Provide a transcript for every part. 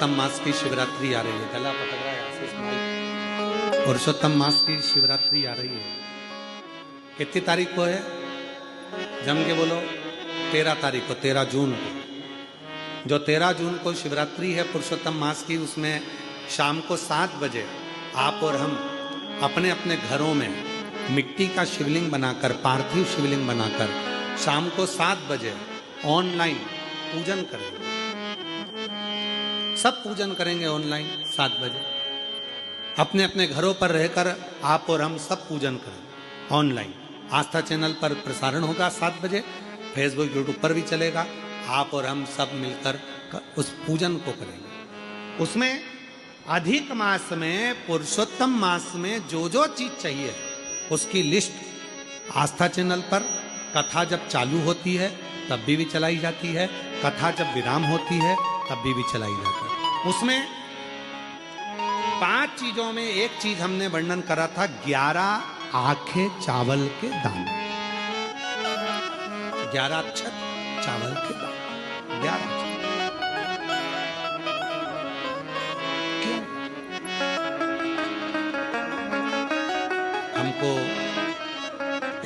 पुरुषोत्तम मास की शिवरात्रि आ रही है। गला पकड़ रहा है आशीष भाई। पुरुषोत्तम मास की शिवरात्रि आ रही है। कितनी तारीख को है? जम के बोलो। 13 तारीख को, 13 जून को। जो 13 जून को शिवरात्रि है पुरुषोत्तम मास की, उसमें शाम को 7 बजे आप और हम अपने अपने घरों में मिट्टी का शिवलिंग बनाकर, पार्थिव शिवलिंग बनाकर शाम को 7 बजे ऑनलाइन पूजन करेंगे। सब पूजन करेंगे ऑनलाइन 7 बजे। अपने अपने घरों पर रहकर आप और हम सब पूजन करेंगे ऑनलाइन। आस्था चैनल पर प्रसारण होगा 7 बजे, फेसबुक यूट्यूब पर भी चलेगा। आप और हम सब मिलकर उस पूजन को करेंगे। उसमें अधिक मास में, पुरुषोत्तम मास में जो जो चीज चाहिए उसकी लिस्ट आस्था चैनल पर कथा जब चालू होती है तब भी चलाई जाती है, कथा जब विराम होती है तब भी चलाई जाती है। उसमें 5 चीजों में एक चीज हमने वर्णन करा था, 11 आंखें चावल के दाने, 11 अक्षत चावल के दाने, 11। क्यों? हमको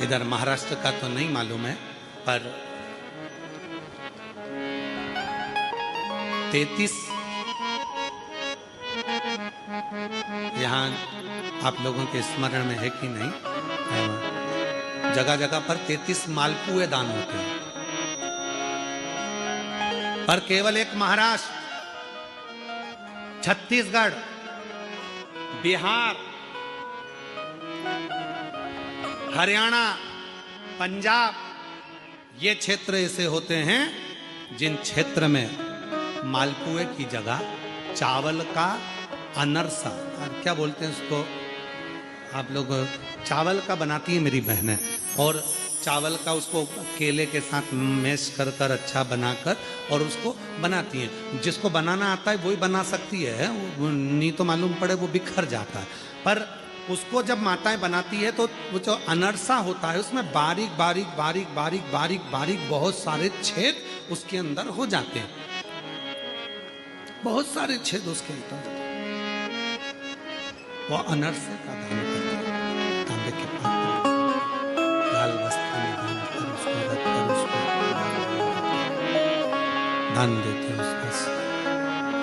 इधर महाराष्ट्र का तो नहीं मालूम है, पर 33 यहाँ आप लोगों के स्मरण में है कि नहीं, जगह जगह पर 33 मालपुए दान होते हैं, पर केवल एक महाराष्ट्र, छत्तीसगढ़, बिहार, हरियाणा, पंजाब, ये क्षेत्र ऐसे होते हैं जिन क्षेत्र में मालपुए की जगह चावल का अनरसा, क्या बोलते हैं उसको आप लोग, चावल का बनाती है मेरी बहनें, और चावल का उसको केले के साथ मैश कर कर अच्छा बनाकर और उसको बनाती हैं। जिसको बनाना आता है वही बना सकती है, नहीं तो मालूम पड़े वो बिखर जाता है। पर उसको जब माताएं बनाती है तो वो जो अनरसा होता है उसमें बारीक बारीक बारीक बारीक बारीक बारीक बहुत सारे छेद उसके अंदर हो जाते हैं, बहुत सारे छेद उसके अंदर। वो अनरसे का दान करते हैं, तांबे के पात्र लाल वस्त्र में दान कर उसको रख कर उसको दान देते हैं उसमें से।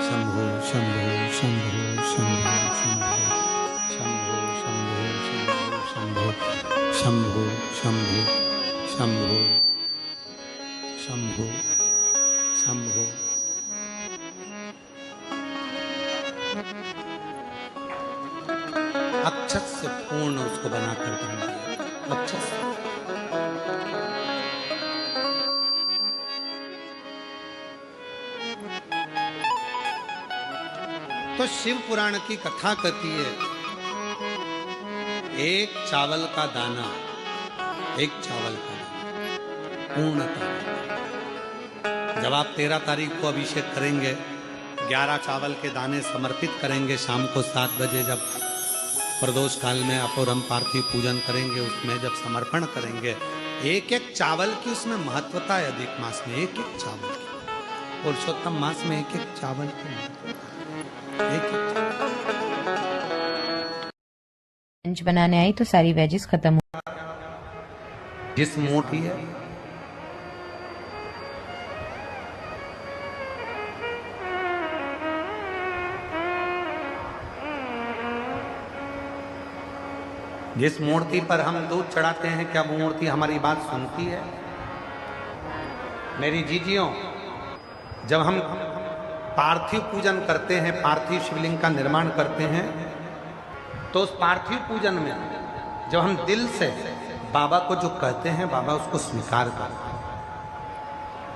शंभो शंभो शंभो शंभो शंभो शंभो शंभो शंभो शंभो शंभो शंभो शंभो। अक्षत से पूर्ण उसको बनाकर दान दिया, अक्षत से। तो शिव पुराण की कथा कहती है, एक चावल का दाना, एक चावल का दाना पूर्णता। जब आप 13 तारीख को अभिषेक करेंगे, 11 चावल के दाने समर्पित करेंगे शाम को 7 बजे, जब प्रदोष काल में आप और हम पार्थिव पूजन करेंगे, उसमें जब समर्पण करेंगे, एक एक चावल की उसमें महत्वता है। अधिक मास में एक एक चावल की, पुरुषोत्तम मास में एक एक चावल की महत्वता, एक एक लंच बनाने आई तो सारी वेजेस खत्म हो। जिस मोटी है जिस मूर्ति पर हम दूध चढ़ाते हैं, क्या वो मूर्ति हमारी बात सुनती है? मेरी जीजियों, जब हम पार्थिव पूजन करते हैं, पार्थिव शिवलिंग का निर्माण करते हैं, तो उस पार्थिव पूजन में जब हम दिल से बाबा को जो कहते हैं, बाबा उसको स्वीकार करते हैं।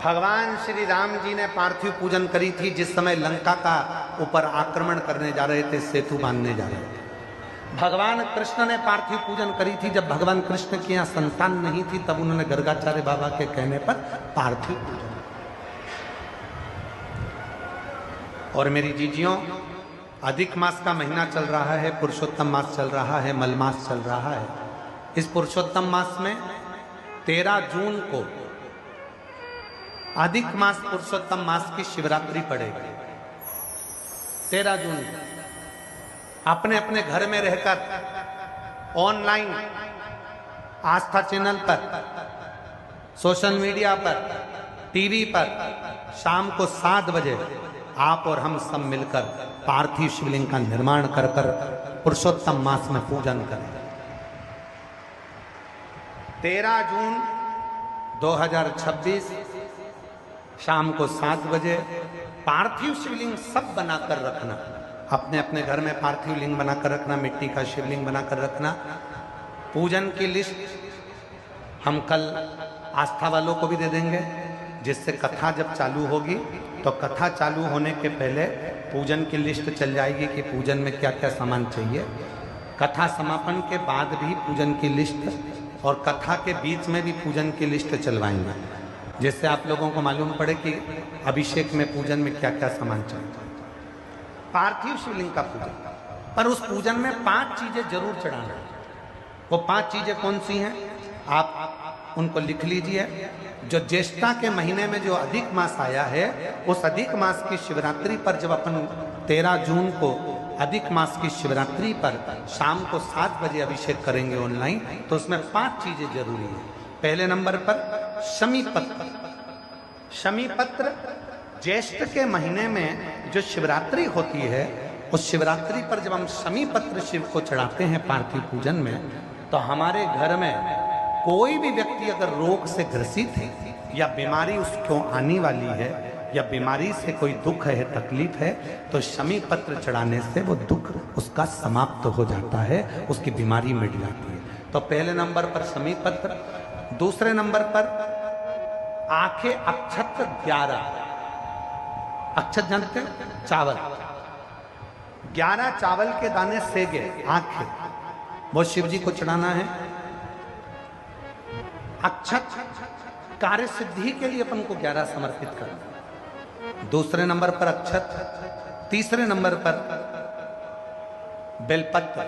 भगवान श्री राम जी ने पार्थिव पूजन करी थी जिस समय लंका का ऊपर आक्रमण करने जा रहे थे, सेतु बांधने जा रहे थे। भगवान कृष्ण ने पार्थिव पूजन करी थी जब भगवान कृष्ण की यहाँ संतान नहीं थी, तब उन्होंने गर्गाचार्य बाबा के कहने पर पार्थिव पूजन। और मेरी जीजियों, अधिक मास का महीना चल रहा है, पुरुषोत्तम मास चल रहा है, मलमास चल रहा है। इस पुरुषोत्तम मास में 13 जून को अधिक मास पुरुषोत्तम मास की शिवरात्रि पड़ेगी। 13 जून को अपने अपने घर में रहकर ऑनलाइन आस्था चैनल पर, सोशल मीडिया पर, टीवी पर शाम को 7 बजे आप और हम सब मिलकर पार्थिव शिवलिंग का निर्माण कर पुरुषोत्तम मास में पूजन करें। 13 जून 2026 शाम को 7 बजे पार्थिव शिवलिंग सब बनाकर रखना, अपने अपने घर में पार्थिव लिंग बनाकर रखना, मिट्टी का शिवलिंग बनाकर रखना। पूजन की लिस्ट हम कल आस्था वालों को भी दे देंगे, जिससे कथा जब चालू होगी तो कथा चालू होने के पहले पूजन की लिस्ट चल जाएगी कि पूजन में क्या क्या सामान चाहिए। कथा समापन के बाद भी पूजन की लिस्ट और कथा के बीच में भी पूजन की लिस्ट चलवाएंगे, जिससे आप लोगों को मालूम पड़े कि अभिषेक में पूजन में क्या क्या सामान चाहिए। पार्थिव शिवलिंग का पूजन, पर उस पूजन में 5 चीजें जरूर चढ़ाना है। वो 5 चीजें कौन सी हैं आप उनको लिख लीजिए। जो ज्येष्ठा के महीने में जो अधिक मास आया है, उस अधिक मास की शिवरात्रि पर जब अपन 13 जून को अधिक मास की शिवरात्रि पर शाम को 7 बजे अभिषेक करेंगे ऑनलाइन, तो उसमें 5 चीजें जरूरी है। पहले नंबर पर शमी पत्र। शमी पत्र ज्येष्ठ के महीने में जो शिवरात्रि होती है, उस शिवरात्रि पर जब हम शमी पत्र शिव को चढ़ाते हैं पार्थिव पूजन में, तो हमारे घर में कोई भी व्यक्ति अगर रोग से ग्रसित है या बीमारी उसको आने वाली है या बीमारी से कोई दुख है, तकलीफ है, तो शमी पत्र चढ़ाने से वो दुख उसका समाप्त हो जाता है, उसकी बीमारी मिट जाती है। तो पहले नंबर पर शमी पत्र। दूसरे नंबर पर आंखें अक्षत 11। अक्षत जानते हैं? चावल। 11 चावल के दाने सेगे आंखें, वो शिव जी को चढ़ाना है। अक्षत कार्य सिद्धि के लिए अपन को 11 समर्पित करना। दूसरे नंबर पर अक्षत। तीसरे नंबर पर बेलपत्र।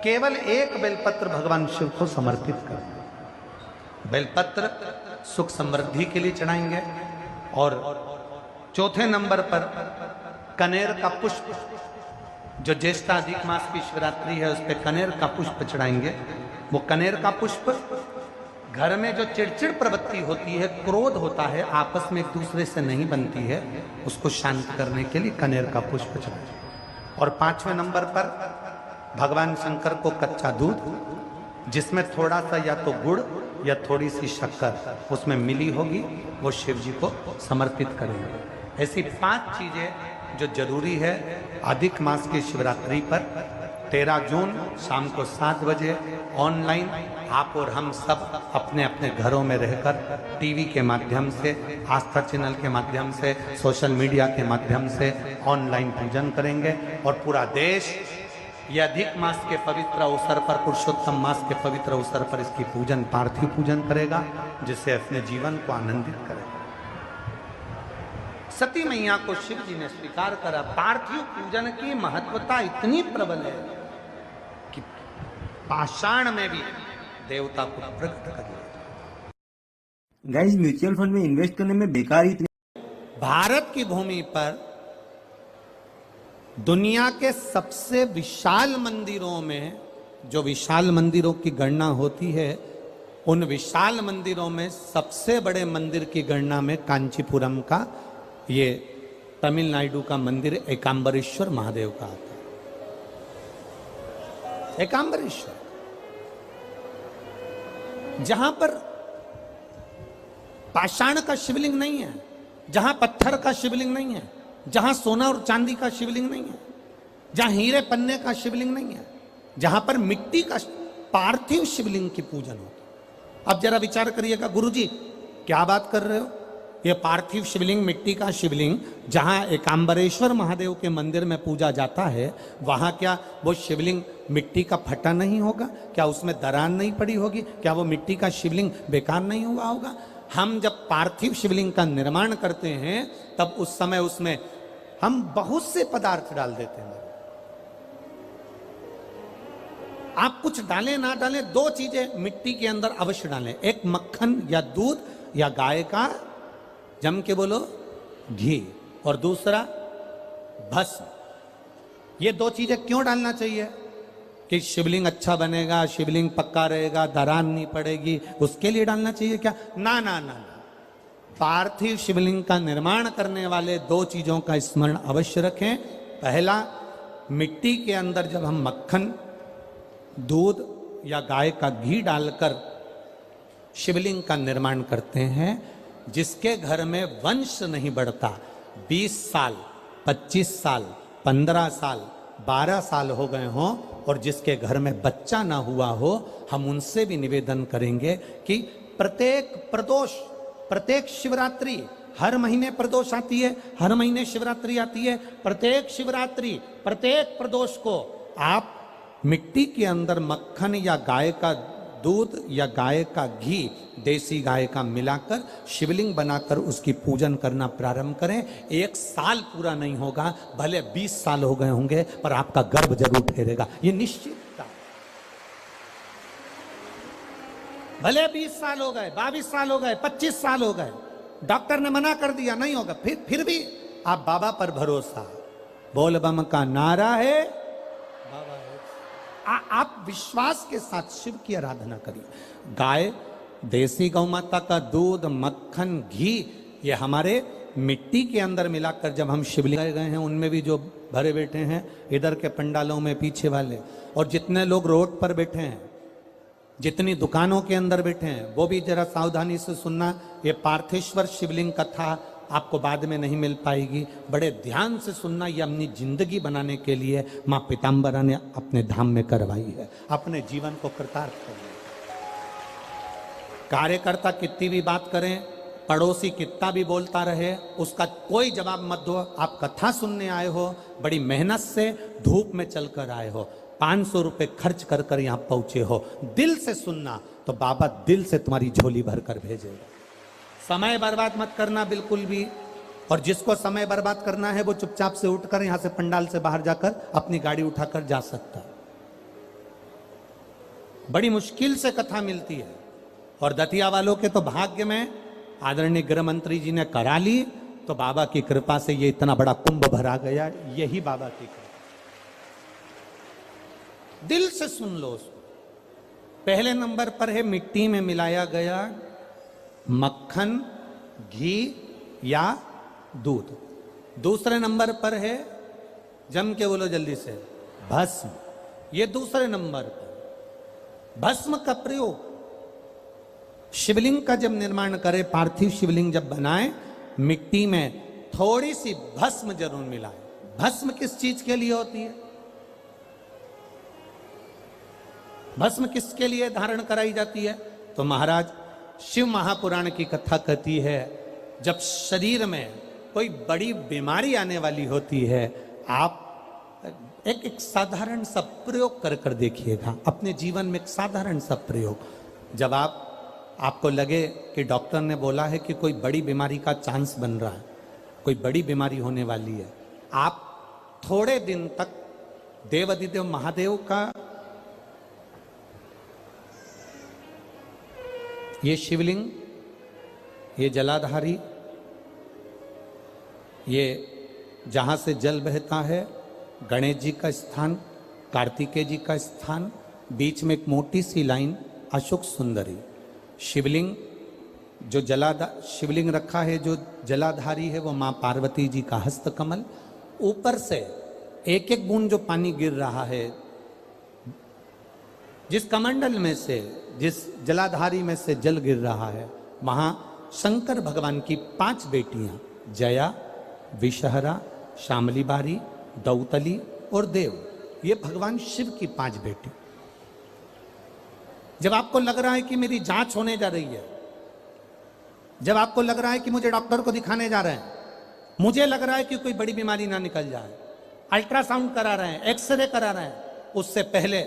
केवल 1 बेलपत्र भगवान शिव को समर्पित करना। बेलपत्र सुख समृद्धि के लिए चढ़ाएंगे। और चौथे नंबर पर कनेर का पुष्प, जो ज्येष्ठ अधिक मास की शिवरात्रि है उस पर कनेर का पुष्प चढ़ाएंगे। वो कनेर का पुष्प घर में जो चिड़चिड़ प्रवृत्ति होती है, क्रोध होता है, आपस में एक दूसरे से नहीं बनती है, उसको शांत करने के लिए कनेर का पुष्प चढ़ाएंगे। और 5वें नंबर पर भगवान शंकर को कच्चा दूध, जिसमें थोड़ा सा या तो गुड़ या थोड़ी सी शक्कर उसमें मिली होगी, वो शिव जी को समर्पित करेंगे। ऐसी 5 चीजें जो जरूरी है अधिक मास की शिवरात्रि पर 13 जून शाम को 7 बजे ऑनलाइन आप और हम सब अपने अपने घरों में रहकर टीवी के माध्यम से, आस्था चैनल के माध्यम से, सोशल मीडिया के माध्यम से ऑनलाइन पूजन करेंगे। और पूरा देश ये अधिक मास के पवित्र अवसर पर, पुरुषोत्तम मास के पवित्र अवसर पर इसकी पूजन, पार्थिव पूजन करेगा, जिससे अपने जीवन को आनंदित करेगा। सती मैया को शिव जी ने स्वीकार करा। पार्थिव पूजन की महत्वता इतनी प्रबल है कि पाषाण में भी देवता को प्रकट कर दिया। गाइस, म्यूचुअल फंड में इन्वेस्ट करने में बेकार ही इतने। भारत की भूमि पर दुनिया के सबसे विशाल मंदिरों में, जो विशाल मंदिरों की गणना होती है, उन विशाल मंदिरों में सबसे बड़े मंदिर की गणना में कांचीपुरम का ये तमिलनाडु का मंदिर एकांबरेश्वर महादेव का आता है। एकांबरेश्वर, जहां पर पाषाण का शिवलिंग नहीं है, जहां पत्थर का शिवलिंग नहीं है, जहां सोना और चांदी का शिवलिंग नहीं है, जहां हीरे पन्ने का शिवलिंग नहीं है, जहां पर मिट्टी का पार्थिव शिवलिंग की पूजन होता। अब जरा विचार करिएगा, गुरुजी क्या बात कर रहे हो? ये पार्थिव शिवलिंग, मिट्टी का शिवलिंग जहां एकांबरेश्वर महादेव के मंदिर में पूजा जाता है, वहां क्या वो शिवलिंग मिट्टी का फटा नहीं होगा? क्या उसमें दरार नहीं पड़ी होगी? क्या वो मिट्टी का शिवलिंग बेकार नहीं हुआ होगा? हम जब पार्थिव शिवलिंग का निर्माण करते हैं तब उस समय उसमें हम बहुत से पदार्थ डाल देते हैं। आप कुछ डालें ना डालें, 2 चीजें मिट्टी के अंदर अवश्य डालें। एक मक्खन या दूध या गाय का, जम के बोलो, घी, और दूसरा भस्म। ये दो चीजें क्यों डालना चाहिए? कि शिवलिंग अच्छा बनेगा, शिवलिंग पक्का रहेगा, दरार नहीं पड़ेगी, उसके लिए डालना चाहिए क्या? ना ना ना ना। पार्थिव शिवलिंग का निर्माण करने वाले दो चीजों का स्मरण अवश्य रखें। पहला, मिट्टी के अंदर जब हम मक्खन, दूध या गाय का घी डालकर शिवलिंग का निर्माण करते हैं, जिसके घर में वंश नहीं बढ़ता, 20 साल, 25 साल, 15 साल, 12 साल हो गए हों और जिसके घर में बच्चा ना हुआ हो, हम उनसे भी निवेदन करेंगे कि प्रत्येक प्रदोष, प्रत्येक शिवरात्रि, हर महीने प्रदोष आती है, हर महीने शिवरात्रि आती है, प्रत्येक शिवरात्रि, प्रत्येक प्रदोष को आप मिट्टी के अंदर मक्खन या गाय का दूध या गाय का घी, देसी गाय का मिलाकर शिवलिंग बनाकर उसकी पूजन करना प्रारंभ करें। 1 साल पूरा नहीं होगा, भले 20 साल हो गए होंगे, पर आपका गर्भ जरूर ठहरेगा, ये निश्चित। भले 20 साल हो गए, 22 साल हो गए, 25 साल हो गए, डॉक्टर ने मना कर दिया नहीं होगा, फिर भी आप बाबा पर भरोसा, बोल बम का नारा है, बाबा है। आप विश्वास के साथ शिव की आराधना करिए। गाय, देसी गौ माता का दूध, मक्खन, घी, ये हमारे मिट्टी के अंदर मिलाकर जब हम शिवलिंग गए हैं, उनमें भी जो भरे बैठे हैं, इधर के पंडालों में पीछे वाले, और जितने लोग रोड पर बैठे हैं, जितनी दुकानों के अंदर बैठे हैं, वो भी जरा सावधानी से सुनना। ये पार्थेश्वर शिवलिंग कथा आपको बाद में नहीं मिल पाएगी, बड़े ध्यान से सुनना। ये अपनी जिंदगी बनाने के लिए माँ पीताम्बरा ने अपने धाम में करवाई है, अपने जीवन को कृतार्थ करने। कार्यकर्ता कितनी भी बात करें, पड़ोसी कितना भी बोलता रहे, उसका कोई जवाब मत दो। आप कथा सुनने आए हो, बड़ी मेहनत से धूप में चलकर आए हो, 500 रुपए खर्च कर कर यहां पहुंचे हो, दिल से सुनना तो बाबा दिल से तुम्हारी झोली भर कर भेजेगा। समय बर्बाद मत करना बिल्कुल भी। और जिसको समय बर्बाद करना है वो चुपचाप से उठकर यहां से पंडाल से बाहर जाकर अपनी गाड़ी उठाकर जा सकता है। बड़ी मुश्किल से कथा मिलती है, और दतिया वालों के तो भाग्य में आदरणीय गृह मंत्री जी ने करा ली, तो बाबा की कृपा से ये इतना बड़ा कुंभ भरा गया। यही बाबा की कृपा। दिल से सुन लो उसको। पहले नंबर पर है मिट्टी में मिलाया गया मक्खन, घी या दूध। दूसरे नंबर पर है, जम के बोलो जल्दी से, भस्म। ये दूसरे नंबर पर भस्म का प्रयोग। शिवलिंग का जब निर्माण करे, पार्थिव शिवलिंग जब बनाए, मिट्टी में थोड़ी सी भस्म जरूर मिलाए। भस्म किस चीज के लिए होती है? भस्म किसके लिए धारण कराई जाती है? तो महाराज, शिव महापुराण की कथा कहती है, जब शरीर में कोई बड़ी बीमारी आने वाली होती है, आप एक साधारण सा प्रयोग कर कर देखिएगा अपने जीवन में। एक साधारण सा प्रयोग, जब आपको लगे कि डॉक्टर ने बोला है कि कोई बड़ी बीमारी का चांस बन रहा है, कोई बड़ी बीमारी होने वाली है, आप थोड़े दिन तक देवाधिदेव महादेव का ये शिवलिंग, ये जलाधारी, ये जहाँ से जल बहता है, गणेश जी का स्थान, कार्तिकेय जी का स्थान, बीच में एक मोटी सी लाइन अशोक सुंदरी, शिवलिंग जो शिवलिंग रखा है, जो जलाधारी है वो माँ पार्वती जी का हस्तकमल, ऊपर से एक एक बूंद जो पानी गिर रहा है, जिस कमंडल में से, जिस जलाधारी में से जल गिर रहा है, वहां शंकर भगवान की 5 बेटियां, जया, विषहरा, शामली बारी, दौतली और देव, ये भगवान शिव की 5 बेटी। जब आपको लग रहा है कि मेरी जांच होने जा रही है, जब आपको लग रहा है कि मुझे डॉक्टर को दिखाने जा रहे हैं, मुझे लग रहा है कि कोई बड़ी बीमारी ना निकल जाए, अल्ट्रासाउंड करा रहे हैं, एक्सरे करा रहे हैं, उससे पहले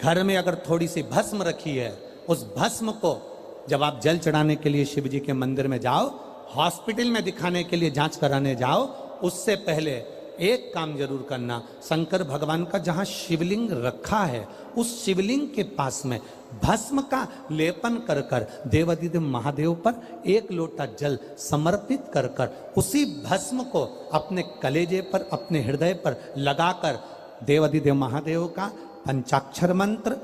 घर में अगर थोड़ी सी भस्म रखी है, उस भस्म को जब आप जल चढ़ाने के लिए शिव जी के मंदिर में जाओ, हॉस्पिटल में दिखाने के लिए जांच कराने जाओ, उससे पहले एक काम जरूर करना, शंकर भगवान का जहां शिवलिंग रखा है उस शिवलिंग के पास में भस्म का लेपन कर कर देवादिदेव महादेव पर एक लोटा जल समर्पित कर कर उसी भस्म को अपने कलेजे पर, अपने हृदय पर लगाकर देवादिदेव महादेव का पंचाक्षर मंत्र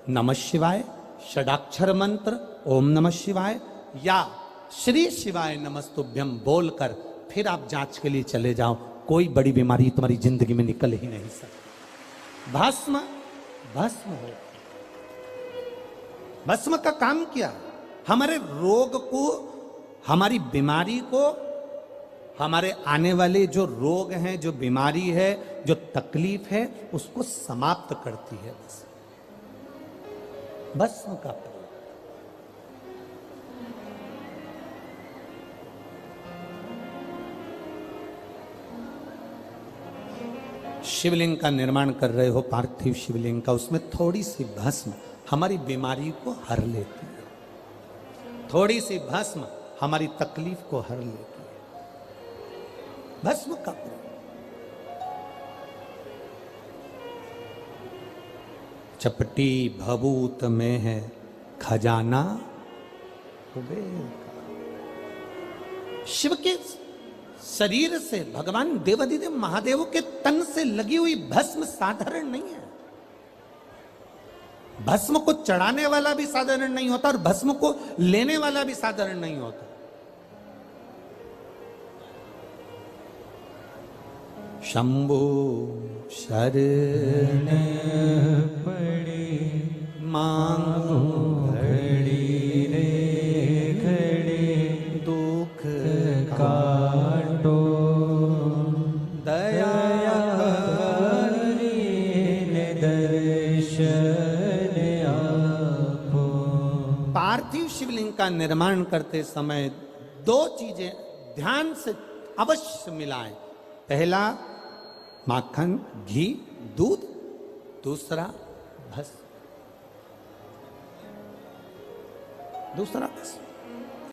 नमः शिवाय, षडाक्षर मंत्र ओम नमः शिवाय या श्री शिवाय नमस्तुभ्यम बोलकर फिर आप जांच के लिए चले जाओ। कोई बड़ी बीमारी तुम्हारी जिंदगी में निकल ही नहीं सकती। भस्म भस्म हो, भस्म का काम क्या? हमारे रोग को, हमारी बीमारी को, हमारे आने वाले जो रोग हैं, जो बीमारी है, जो तकलीफ है, उसको समाप्त करती है भस्म का प्रयोग। शिवलिंग का निर्माण कर रहे हो, पार्थिव शिवलिंग का, उसमें थोड़ी सी भस्म हमारी बीमारी को हर लेती है, थोड़ी सी भस्म हमारी तकलीफ को हर लेती है। भस्म का प्रयोग। चपटी भभूत में है खजाना कुबेर का। शिव के शरीर से, भगवान देवादिदेव महादेव के तन से लगी हुई भस्म साधारण नहीं है। भस्म को चढ़ाने वाला भी साधारण नहीं होता और भस्म को लेने वाला भी साधारण नहीं होता। शंभु शरण पड़ी मांगो घड़ी रे घड़ी दुख काटो दया दर्शन आपो। पार्थिव शिवलिंग का निर्माण करते समय दो चीजें ध्यान से अवश्य मिलाएं। पहला माखन, घी, दूध, दूसरा भस्म, दूसरा भस्म।